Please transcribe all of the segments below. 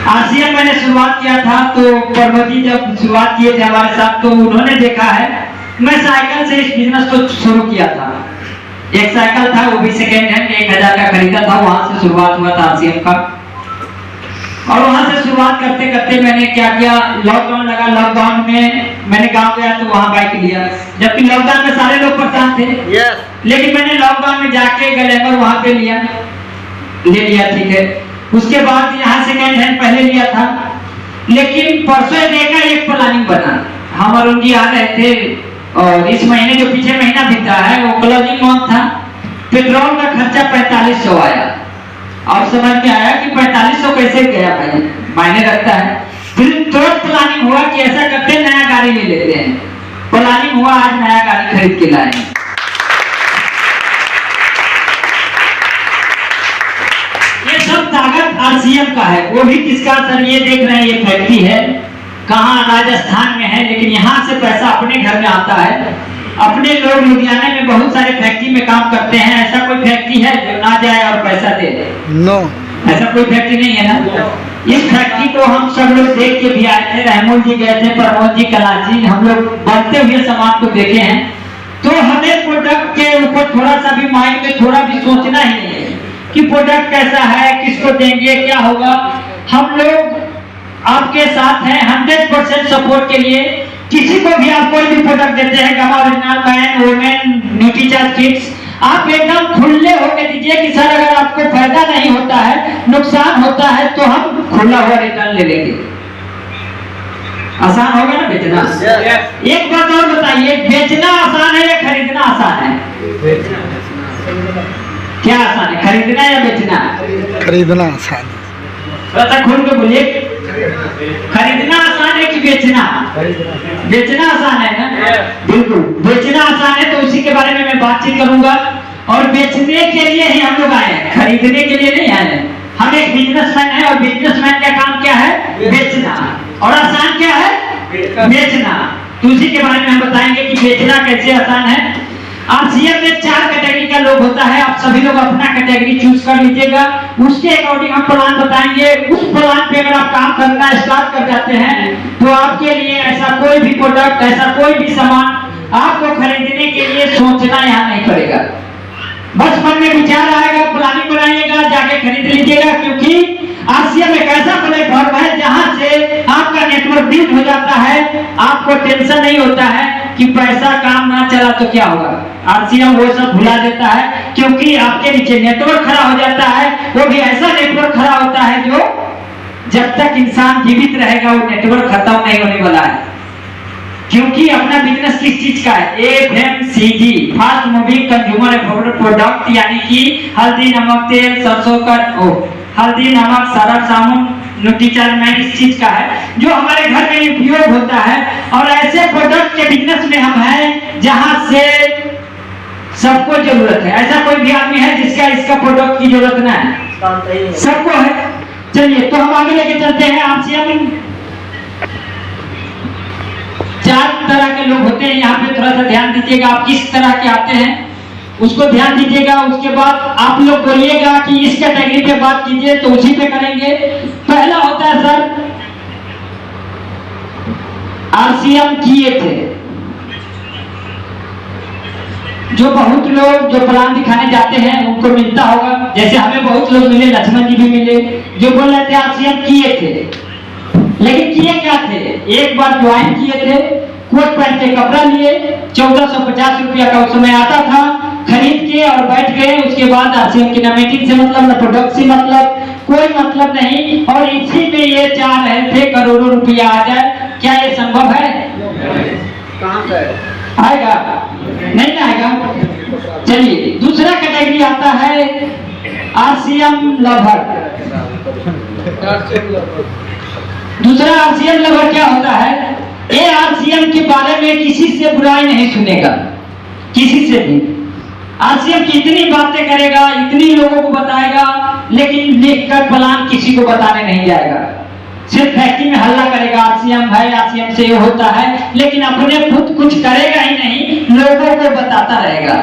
RCM मैंने शुरुआत किया था तो प्रमोद जी जब शुरुआत किए थे हमारे साथ तो उन्होंने देखा है मैं साइकिल से इस बिजनेस को शुरू किया था। एक साइकिल था वो भी सेकेंड हैंड 1000 का खरीदा था, वहां से शुरुआत हुआ था आरसीएम का। और वहां से शुरुआत करते करते मैंने क्या किया, लॉकडाउन लगा, लॉकडाउन में मैंने गांव गया तो वहां बाइक लिया, जबकि लॉकडाउन में सारे लोग परेशान थे। लेकिन मैंने लॉकडाउन में जाके ग्लैमर वहां पे ले लिया, ठीक है। उसके बाद यहाँ सेकेंड हैंड पहले लिया था, लेकिन परसों देखा एक प्लानिंग बना। हम अरुण जी आ रहे थे और इस महीने जो पीछे महीना बीता है वो क्लोजिंग मंथ था। पेट्रोल का खर्चा 4500 आया और समझ में आया कि 4500 कैसे गया भाई, मायने रखता है। फिर तुरंत प्लानिंग हुआ कि ऐसा करते हैं नया गाड़ी ले लेते हैं। प्लानिंग हुआ आज नया गाड़ी खरीद के लाए। ये सब ताकत आरसीएम का है। वो भी किसका सर, ये देख रहे हैं ये फैक्ट्री है, कहाँ राजस्थान में है, लेकिन यहाँ से पैसा अपने घर में आता है। अपने लोग लुधियाना में बहुत सारे फैक्ट्री में काम करते हैं। ऐसा कोई फैक्ट्री है जो ना जाए और पैसा दे? नो, ऐसा कोई फैक्ट्री नहीं है ना। इस फैक्ट्री को हम सब लोग देख के भी आए थे, रहमूल जी गए थे, प्रमोद जी, कलाजी, हम लोग बढ़ते हुए सामान को देखे हैं। तो हमें प्रोडक्ट के ऊपर थोड़ा सा भी माइंड में थोड़ा भी सोचना ही नहीं है कि प्रोडक्ट कैसा है, किसको देंगे, क्या होगा। हम लोग आपके साथ हैं 100% सपोर्ट के लिए। किसी को भी आप कोई भी प्रोडक्ट देते हैं, gamma original, man, women, Nutricharge kids, आप एकदम खुले होकर दीजिए कि सर अगर आपको फायदा नहीं होता है, नुकसान होता है तो हम खुला हुआ रिटर्न ले लेंगे। आसान होगा ना बेचना? एक बात और बताइए, बेचना आसान है या खरीदना आसान है? क्या आसान है, खरीदना या बेचना? खरीदना आसान है। थोड़ा खुल के बोलिए, खरीदना आसान है कि बेचना? बेचना आसान है ना? बिल्कुल, बेचना आसान है। तो उसी के बारे में मैं बातचीत करूंगा। और बेचने के लिए ही हम लोग आए हैं, खरीदने के लिए नहीं आए हैं। हम एक बिजनेसमैन है और बिजनेसमैन का काम क्या है? बेचना। और आसान क्या है? बेचना। तो उसी के बारे में हम बताएंगे कि बेचना कैसे आसान है। आरसीएम में 4 कैटेगरी का लोग होता है। आप सभी लोग अपना कैटेगरी चूज कर लीजिएगा, उसके अकॉर्डिंग हम प्लान बताएंगे। उस प्लान पे अगर आप काम करना स्टार्ट कर जाते हैं तो आपके लिए ऐसा कोई भी प्रोडक्ट, ऐसा कोई भी सामान आपको खरीदने के लिए सोचना यहाँ नहीं पड़ेगा। बस मन में विचार आएगा, प्लानिंग बनाइएगा, जाके खरीद लीजिएगा। क्योंकि आरसीएम एक ऐसा प्लेटफॉर्म है जहां से आपका नेटवर्क बिल्ड हो जाता है। आपको टेंशन नहीं होता है कि पैसा काम ना चला तो क्या होगा। आरसीएम वो सब भुला देता है, क्योंकि आपके नीचे नेटवर्क खड़ा हो जाता है। वो भी ऐसा नेटवर्क खड़ा होता है जो जब तक इंसान जीवित रहेगा वो नेटवर्क खत्म नहीं होने वाला है। क्योंकि अपना बिजनेस किस चीज का है? FMCG, fast moving consumer product, यानी कि हल्दी, नमक, तेल, सरसों का हल्दी, नमक, सरफ, साबुन, न्यूट्रीचार्ज, मैन, इस चीज का है जो हमारे घर में उपयोग होता है। और ऐसे प्रोडक्ट के बिजनेस में हम हैं जहां से सबको जरूरत है। ऐसा कोई भी आदमी है जिसका इसका प्रोडक्ट की जरूरत ना है? सबको है। चलिए तो हम आगे लेके चलते हैं। आरसीएम 4 तरह के लोग होते हैं। यहाँ पे थोड़ा सा ध्यान दीजिएगा, आप किस तरह के आते हैं उसको ध्यान दीजिएगा। उसके बाद आप लोग बोलिएगा कि इस कैटेगरी पे बात कीजिए तो उसी पे करेंगे। पहला होता है सर, आरसीएम किए थे। जो बहुत लोग जो प्लान दिखाने जाते हैं उनको मिलता होगा, जैसे हमें बहुत लोग मिले, लक्ष्मण जी भी मिले, जो बोल रहे थे आरसीएम किए थे। लेकिन किए क्या थे? एक बार ज्वाइन किए थे, कोट पैंट के कपड़ा लिए, 1450 रुपया का उस समय आता था, खरीद के और बैठ गए। उसके बाद आरसीएम की ना मीटिंग से मतलब, ना प्रोडक्ट से मतलब, कोई मतलब नहीं। और इसी में ये चाह रहे थे करोड़ों रुपया आ जाए। क्या ये संभव है? कहां से आएगा? नहीं ना आएगा। चलिए दूसरा कैटेगरी आता है आरसीएम लवर। दूसरा आरसीएम लवर क्या होता है? ये आरसीएम के बारे में किसी से बुराई नहीं सुनेगा, किसी से भी। आरसीएम की इतनी बातें करेगा, इतनी लोगों को बताएगा, लेकिन लिखकर प्लान किसी को बताने नहीं जाएगा। सिर्फ फैक्ट्री में हल्ला करेगा, आरसीएम है, आरसीएम से ये होता है, लेकिन अपने खुद कुछ करेगा ही नहीं, लोगों को बताता रहेगा।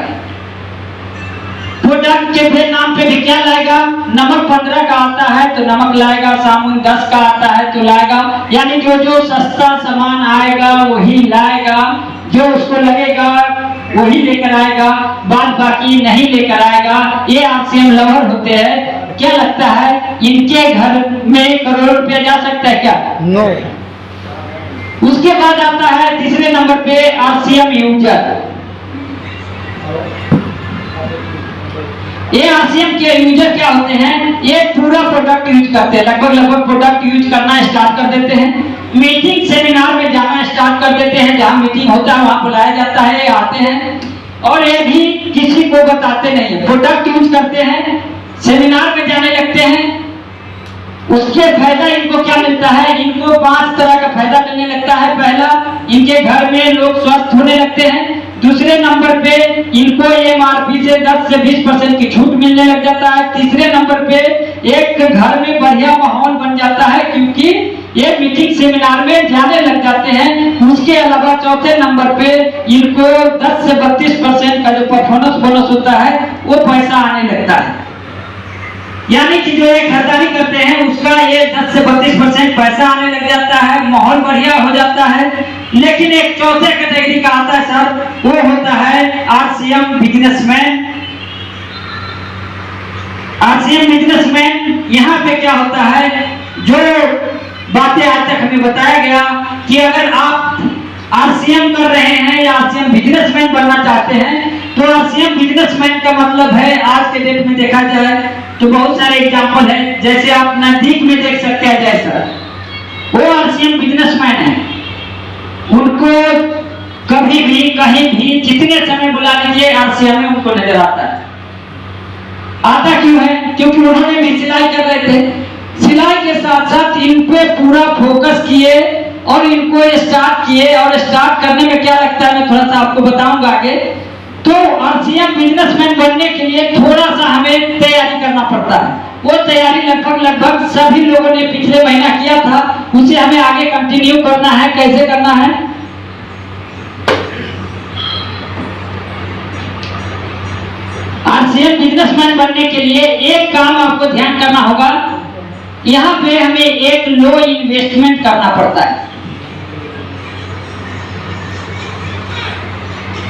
प्रोडक्ट के फिर नाम पे भी क्या लाएगा, नमक 15 का आता है तो नमक लाएगा, साबुन 10 का आता है तो लाएगा, यानी जो जो सस्ता सामान आएगा वही लाएगा, जो उसको लगेगा वही लेकर आएगा, बाद बाकी नहीं लेकर आएगा। ये आरसीएम लवर होते हैं। क्या लगता है इनके घर में करोड़ों रुपया जा सकता है क्या? नो। उसके बाद आता है तीसरे नंबर पे आरसीएम यूजर। ये आरसीएम के यूजर क्या होते हैं, ये पूरा प्रोडक्ट यूज करते हैं, लगभग प्रोडक्ट यूज करना स्टार्ट कर देते हैं, मीटिंग सेमिनार में जाना स्टार्ट कर देते हैं, जहां मीटिंग होता है वहां बुलाया जाता है, आते हैं और ये भी किसी को बताते नहीं है, प्रोडक्ट यूज करते हैं, सेमिनार में जाने लगते हैं। उसके फायदा इनको क्या मिलता है, इनको 5 तरह का फायदा मिलने लगता है। पहला, इनके घर में लोग स्वस्थ होने लगते हैं। दूसरे नंबर पे इनको एमआरपी से 10 से 20% की छूट मिलने लग जाता है। तीसरे नंबर पे एक घर में बढ़िया माहौल बन जाता है, क्योंकि ये मीटिंग सेमिनार में जाने लग जाते हैं। उसके अलावा चौथे नंबर पे इनको 10 से 32% का जो परफॉर्मेंस बोनस होता है वो पैसा आने लगता है, यानी कि जो ये खरीदारी करते हैं उसका ये 10 से 32% पैसा आने लग जाता है, माहौल बढ़िया हो जाता है। लेकिन एक चौथे कैटेगरी का आता है सर, वो होता है आरसीएम बिजनेसमैन। आरसीएम बिजनेसमैन, यहाँ पे क्या होता है, जो बातें आज तक हमें बताया गया कि अगर आप आरसीएम कर रहे हैं या आरसीएम बिजनेसमैन बनना चाहते हैं, तो आरसीएम बिजनेसमैन का मतलब है, आज के डेट में देखा जाए तो बहुत सारे एग्जाम्पल है, जैसे आप नजदीक में देख सकते हैं, जैसा वो आरसीएम बिजनेसमैन है। उनको कभी भी कहीं भी जितने समय बुला लीजिए आरसीएम में उनको नजर आता है। आता क्यों है, क्योंकि उन्होंने भी सिलाई कर रहे थे, सिलाई के साथ साथ इन पे पूरा फोकस किए और इनको स्टार्ट किए, और स्टार्ट करने में क्या लगता है मैं थोड़ा सा आपको बताऊंगा आगे। तो आरसीएम बिजनेसमैन बनने के लिए थोड़ा सा हमें तैयारी करना पड़ता है। वो तैयारी लगभग सभी लोगों ने पिछले महीना किया था, उसे हमें आगे कंटिन्यू करना है। कैसे करना है, आरसीएम बिजनेसमैन बनने के लिए एक काम आपको ध्यान करना होगा, यहाँ पे हमें एक लो इन्वेस्टमेंट करना पड़ता है।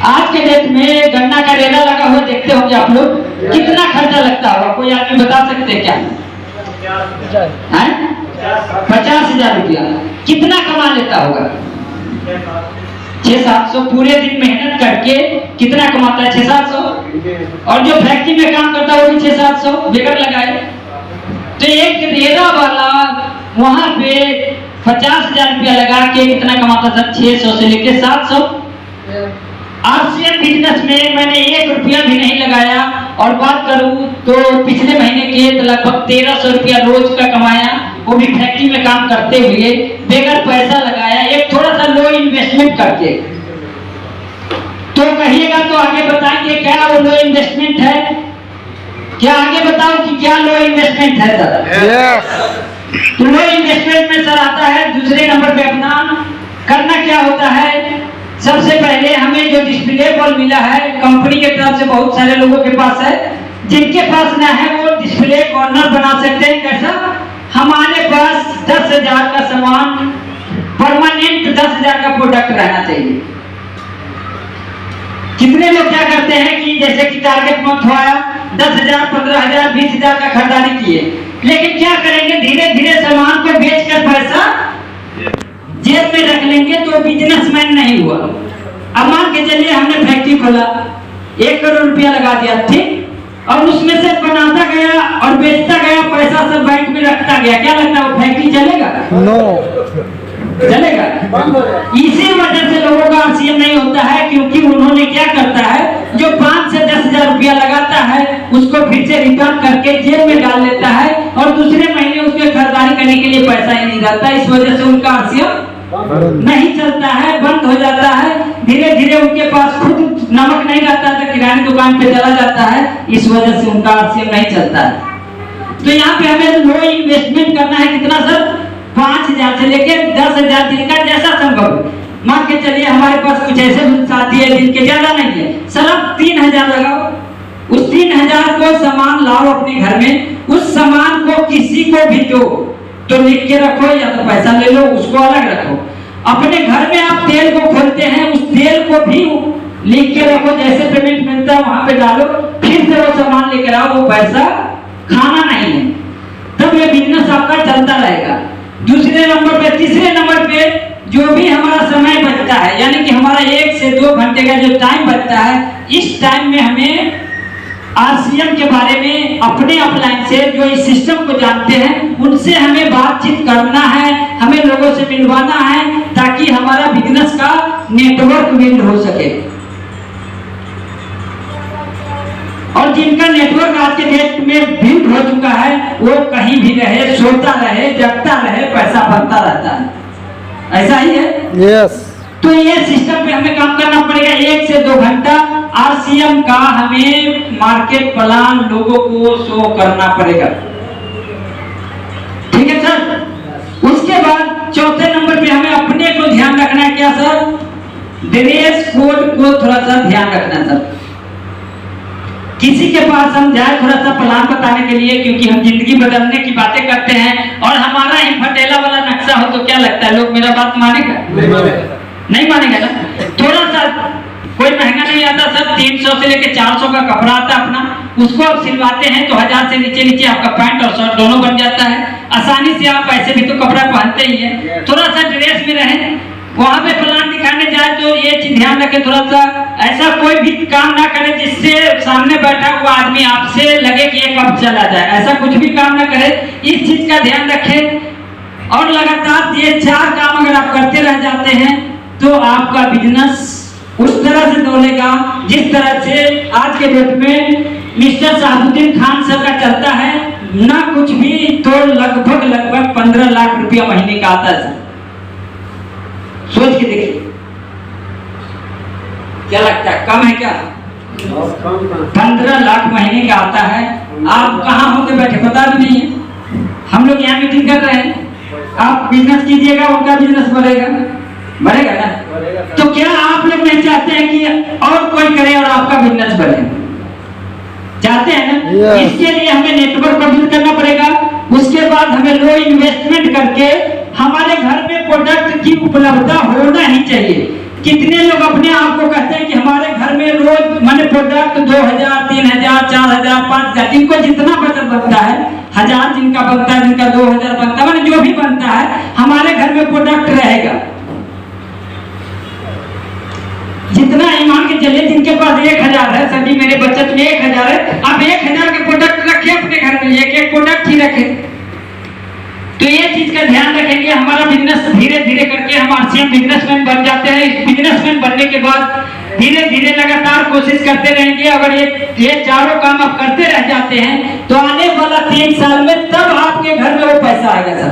आज के डेट में गन्ना का रेला लगा हुआ देखते होंगे आप लोग, कितना खर्चा लगता होगा, कोई आदमी बता सकते हैं क्या? 50,000 रुपया। कितना कमा लेता होगा? 600-700। पूरे दिन मेहनत करके कितना कमाता है? 600-700। और जो फैक्ट्री में काम करता है वो भी 600-700 बेकार लगाए। तो एक रेला वाला वहां पे 50,000 रुपया लगा के कितना कमाता था? 600 से लेके 700। आरसीएम बिजनेस में मैंने 1 रुपया भी नहीं लगाया, और बात करूं तो पिछले महीने के लगभग 1300 रुपया रोज का कमाया, वो भी फैक्ट्री में काम करते हुए बेगर पैसा लगाया, एक थोड़ा सा लो इन्वेस्टमेंट करके। तो कहिएगा तो आगे बताएंगे क्या वो लो इन्वेस्टमेंट है? क्या आगे बताओ कि क्या लो इन्वेस्टमेंट है सर? तो लो इन्वेस्टमेंट में सर आता है दूसरे नंबर पे अपना करना क्या होता है। सबसे पहले हमें जो डिस्प्ले बल्ब मिला है कंपनी के तरफ से, बहुत सारे लोगों के पास है, जिनके पास ना है वो डिस्प्ले कॉर्नर बना सकते हैं। कैसा? हमारे पास 10,000 का सामान, परमानेंट 10,000 का प्रोडक्ट रहना चाहिए। कितने लोग क्या करते हैं कि जैसे कि टारगेट मंथ आया, 10,000, 15,000, 20,000 का खरीदारी किए, लेकिन क्या करेंगे, धीरे धीरे सामान को बेचकर पैसा जेब में रख लेंगे, तो बिजनेसमैन नहीं हुआ। अब मान के चलिए हमने फैक्ट्री खोला, 1 करोड़ रुपया लगा दिया, ठीक, और उसमें से बनाता गया और बेचता गया, पैसा सब बैंक में रखता गया, क्या लगता है वो फैक्ट्री चलेगा? नो। चलेगा? इसी वजह से लोगों का आरसीएम नहीं होता है, क्योंकि उन्होंने क्या करता है, जो 5 से 10,000 रुपया लगाता है उसको फिर से रिटर्न करके जेब में डाल लेता है, और दूसरे महीने उसके खरीदारी करने के लिए पैसा ही नहीं रहता। इस वजह से उनका आरसीएम नहीं चलता है, बंद हो जाता है। धीरे धीरे उनके पास खुद नमक नहीं रहता तो किराने दुकान पे चला जाता है, इस वजह से उनका आरसीएम नहीं चलता है। तो यहाँ पे हमें लो इन्वेस्टमेंट करना है। कितना सर? 5,000 से लेके 10,000, जिनका जैसा संभव। मान के चलिए हमारे पास कुछ ऐसे साथी है जिनके ज्यादा नहीं है, सर आप 3,000 लगाओ, उस 3000 को सामान लाओ अपने घर में, उस सामान को किसी को भी दो तो लिख के रखो या तो पैसा ले लो, उसको अलग रखो। अपने घर में आप तेल को खोलते हैं, उस तेल को भी लिख के रखो, जैसे पेमेंट मिलता है वहां पे डालो, फिर से वो सामान लेकर आओ, वो पैसा खाना नहीं है। तब ये बिजनेस आपका चलता रहेगा। दूसरे नंबर पे, तीसरे नंबर पे जो भी हमारा समय बचता है, यानी कि हमारा 1 से 2 घंटे का जो टाइम बचता है, इस टाइम में हमें आरसीएम के बारे में अपने अपलाइन से जो इस सिस्टम को जानते हैं उनसे हमें बातचीत करना है, हमें लोगों से मिलवाना है, ताकि हमारा बिजनेस का नेटवर्क बिल्ड हो सके। और जिनका नेटवर्क आज के डेट में बिल्ड हो चुका है, वो कहीं भी रहे, सोता रहे, जगता रहे, पैसा बनता रहता है। ऐसा ही है। यस। तो ये सिस्टम पे हमें काम करना पड़ेगा। 1 से 2 घंटा आरसीएम का हमें मार्केट प्लान लोगों को शो करना पड़ेगा। ठीक है सर। उसके बाद चौथे नंबर पे हमें अपने को ध्यान रखना है। क्या सर? ड्रेस कोड को थोड़ा सा ध्यान रखना सर। किसी के पास हम जाए थोड़ा सा प्लान बताने के लिए, क्योंकि हम जिंदगी बदलने की बातें करते हैं और हमारा ही फटेला वाला नक्शा हो तो क्या लगता है लोग मेरा बात मानेगा? नहीं मानेगा ना। थोड़ा सा कोई महंगा नहीं आता सर, 300 से लेके 400 का कपड़ा आता है अपना, उसको आप सिलवाते हैं तो 1000 से नीचे आपका पैंट और शर्ट दोनों बन जाता है आसानी से। आप ऐसे भी तो कपड़ा पहनते ही है, थोड़ा सा ड्रेस में रहे। वहां पे प्लान दिखाने जाए तो ये चीज ध्यान रखें, थोड़ा सा ऐसा कोई भी काम ना करे जिससे सामने बैठा हुआ आदमी आपसे लगे कि एक अब चला जाए, ऐसा कुछ भी काम ना करे। इस चीज का ध्यान रखें। और लगातार ये 4 काम अगर आप करते रह जाते हैं तो आपका बिजनेस उस तरह से दौड़ेगा जिस तरह से आज के डेट में मिस्टर शाहबुद्दीन खान सर का चलता है। ना कुछ भी तो लगभग 15 लाख रुपया महीने का आता है सर। सोच के देखिए, क्या लगता है कम है क्या? 15 लाख महीने का आता है। आप कहाँ होके बैठे पता भी नहीं है। हम लोग यहाँ मीटिंग कर रहे हैं, आप बिजनेस कीजिएगा, उनका बिजनेस बढ़ेगा ना। तो क्या आप लोग नहीं चाहते हैं कि और कोई करे और आपका बिजनेस बढ़े? चाहते हैं ना? yes. इसके लिए हमें नेटवर्क को बिल्ड करना पड़ेगा। उसके बाद हमें लो इन्वेस्टमेंट करके हमारे घर में प्रोडक्ट की उपलब्धता होना ही चाहिए। कितने लोग अपने आप को कहते हैं कि हमारे घर में रोज माने प्रोडक्ट 2000, 3000, 4000, 5000, जिनको जितना बचत बनता है, 1000 जिनका बनता है, जिनका 2000 बनता है, माने जो भी बनता है हमारे घर में प्रोडक्ट रहेगा। जितना ईमान के चलिए, जिनके पास 1000 है, सभी मेरे बचत में 1000 है, आप 1000 के प्रोडक्ट रखें अपने घर में, एक प्रोडक्ट ही रखें। तो ये चीज का ध्यान रखेंगे, हमारा बिजनेस धीरे धीरे करके हम आरसीएम बिजनेसमैन बन जाते हैं। इस बिजनेसमैन बनने के बाद धीरे धीरे लगातार कोशिश करते रहेंगे। अगर ये चारों काम आप करते रह जाते हैं तो आने वाला 3 साल में तब आपके घर में वो पैसा आएगा सर,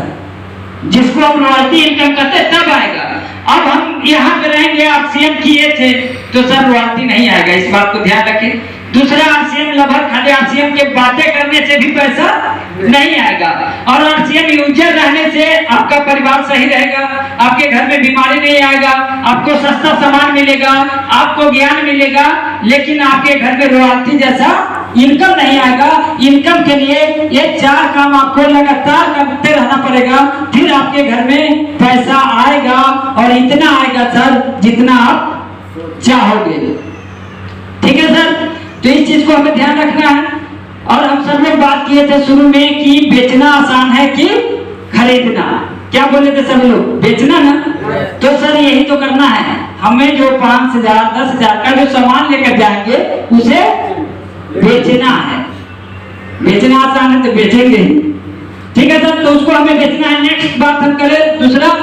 जिसको हम रॉयल्टी इनकम कहते हैं, तब आएगा। अब हम यहाँ पे रहेंगे, आरसीएम किए थे तो सर रॉयल्टी नहीं आएगा, इस बात को ध्यान रखें। दूसरा, आरसीएम लगभग खाली आरसीएम के बातें करने से भी पैसा नहीं आएगा। और आरसीएम यूजर रहने से आपका परिवार सही रहेगा, आपके घर में बीमारी नहीं आएगा, आपको सस्ता सामान मिलेगा, आपको ज्ञान मिलेगा, लेकिन आपके घर में रॉयल्टी जैसा इनकम नहीं आएगा। इनकम के लिए ये 4 काम आपको लगातार करते रहना पड़ेगा, फिर आपके घर में पैसा आएगा। और इतना आएगा सर जितना आप चाहोगे। ठीक है सर, तो इस चीज को हमें ध्यान रखना है। और हम सब लोग बात किए थे शुरू में कि बेचना आसान है कि खरीदना। क्या बोले थे सब लोग? बेचना ना। तो सर यही तो करना है हमें। जो 5000, 10,000 का जो सामान लेकर जाएंगे उसे बेचना है। बेचना आसान है तो बेचेंगे ही। ठीक है सर, तो उसको हमें बेचना है। नेक्स्ट बात हम करें दूसरा,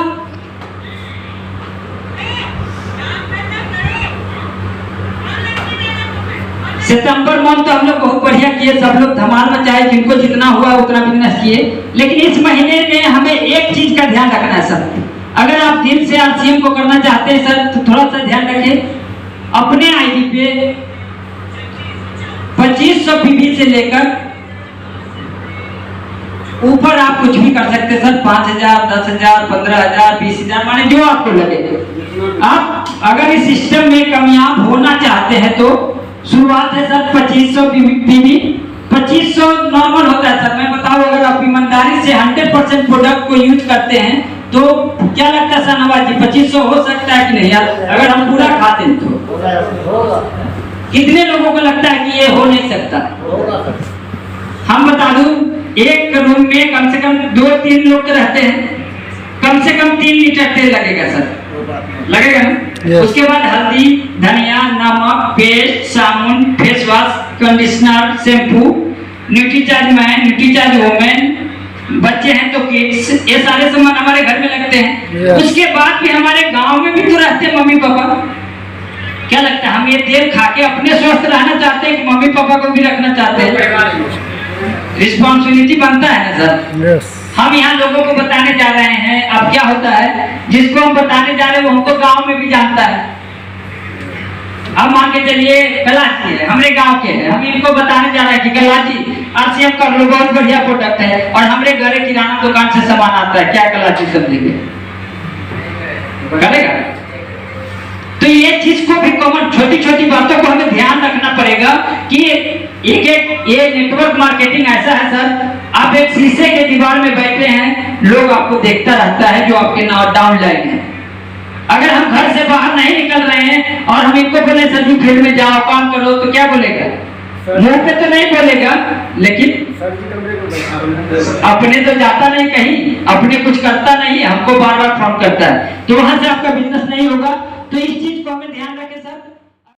सितंबर मंथ तो हम लोग बहुत बढ़िया किए, सब लोग धमाल मचाए, जिनको जितना हुआ उतना बिजनेस किए। लेकिन इस महीने में हमें एक चीज का ध्यान रखना है सर। अगर आप दिल से आरसीएम को करना चाहते हैं सर तो थोड़ा सा ध्यान रखें। अपने आईडी पे 2500 पीवी से लेकर ऊपर आप कुछ भी कर सकते हैं सर। 5000, 10,000, 15,000, 20,000, माने जो आपको लगे। आप अगर इस सिस्टम में कामयाब होना चाहते हैं तो शुरुआत है सर 2500 पीवी। 2500 नॉर्मल होता है सर। मैं बताऊं, अगर आप ईमानदारी से 100% प्रोडक्ट को यूज करते हैं तो क्या लगता है शाहनवाज जी, 2500 हो सकता है कि नहीं यार, अगर हम पूरा खाते हैं तो? कितने लोगों को लगता है कि ये हो नहीं सकता? हम बता दूं, एक रूम में कम से कम 2-3 लोग तो रहते हैं, कम से कम 3 लीटर तेल लगेगा सर, लगेगा ना? Yes. उसके बाद हल्दी, धनिया, नमक, पेस्ट, साबुन, face wash, conditioner, shampoo, Nutricharge man, Nutricharge women, बच्चे हैं तो किड्स, ये सारे सामान हमारे घर में लगते हैं। Yes. उसके बाद भी हमारे गांव में भी तो रहते हैं मम्मी पापा। क्या लगता है, हम ये तेल खा के अपने स्वस्थ रहना चाहते हैं कि मम्मी पापा को भी रखना चाहते हैं? रिस्पॉन्सिबिलिटी बनता है ना सर। यस हम यहाँ लोगों को बताने जा रहे हैं। अब क्या होता है, जिसको हम बताने जा रहे हैं वो हमको गांव में भी जानता है। अब मान के चलिए कलाची है, हमारे गांव के हैं, हम इनको बताने जा रहे हैं कि कलाची RCM कर लो, बहुत बढ़िया प्रोडक्ट है, और हमारे घर किराना दुकान से सामान आता है, क्या कलाची समझेंगे? करेगा? तो ये चीज को भी कॉमन, छोटी छोटी बातों को हमें ध्यान रखना पड़ेगा कि एक ये नेटवर्क मार्केटिंग ऐसा है सर, आप एक शीशे के दीवार में बैठे हैं, लोग आपको देखता रहता है जो आपके डाउन लाइन है। अगर हम घर से बाहर नहीं निकल रहे हैं और हम इनको बोले सर जी फील्ड में जाओ, काम करो, तो क्या बोलेगा? मुंह पे तो नहीं बोलेगा, लेकिन अपने तो जाता नहीं कहीं, अपने कुछ करता नहीं, हमको बार बार फोन करता है, तो वहां से आपका बिजनेस नहीं होगा। तो इस चीज